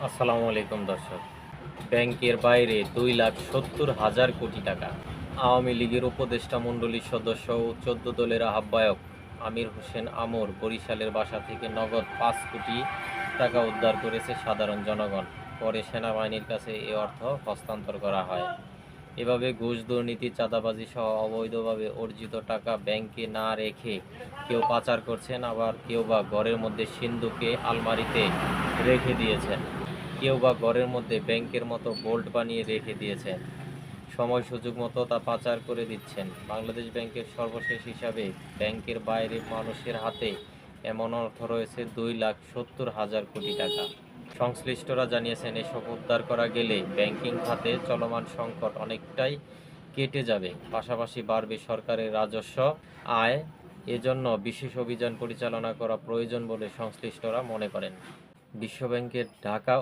আসসালামু আলাইকুম দর্শক। ব্যাংকের বাইরে 2,70,000 কোটি টাকা। আওয়ামী লীগের উপদেষ্টা মণ্ডলীর সদস্য ও ১৪ দলের আহ্বায়ক আমির হোসেন আমর বরিশালের বাসা থেকে নগদ ৫ কোটি টাকা উদ্ধার করেছে সাধারণ জনগণ। পরে সেনাবাহিনীর কাছে এ অর্থ হস্তান্তর করা হয়। এভাবে ঘুষ, দুর্নীতি, চাঁদাবাজি সহ অবৈধভাবে অর্জিত টাকা ব্যাংকে না রেখে কেউ পাচার করছেন, আবার কেউ বা ঘরের মধ্যে সিন্দুকে আলমারিতে রেখে দিয়েছেন। কেউ বা ঘরের মধ্যে ব্যাংকের মতো বোল্ট বানিয়ে রেখে দিয়েছেন। সময় সুযোগ মতো তা পাচার করে দিচ্ছেন। বাংলাদেশ ব্যাংকের সর্বশেষ হিসাবে ব্যাংকের বাইরে মানুষের হাতে এমন অর্থ রয়েছে 2,70,000 কোটি টাকা। সংশ্লিষ্টরা জানিয়েছেন, এসব উদ্ধার করা গেলে ব্যাংকিং খাতে চলমান সংকট অনেকটাই কেটে যাবে, পাশাপাশি বাড়বে সরকারের রাজস্ব আয়। এজন্য বিশেষ অভিযান পরিচালনা করা প্রয়োজন বলে সংশ্লিষ্টরা মনে করেন। বিশ্বব্যাংকের ঢাকা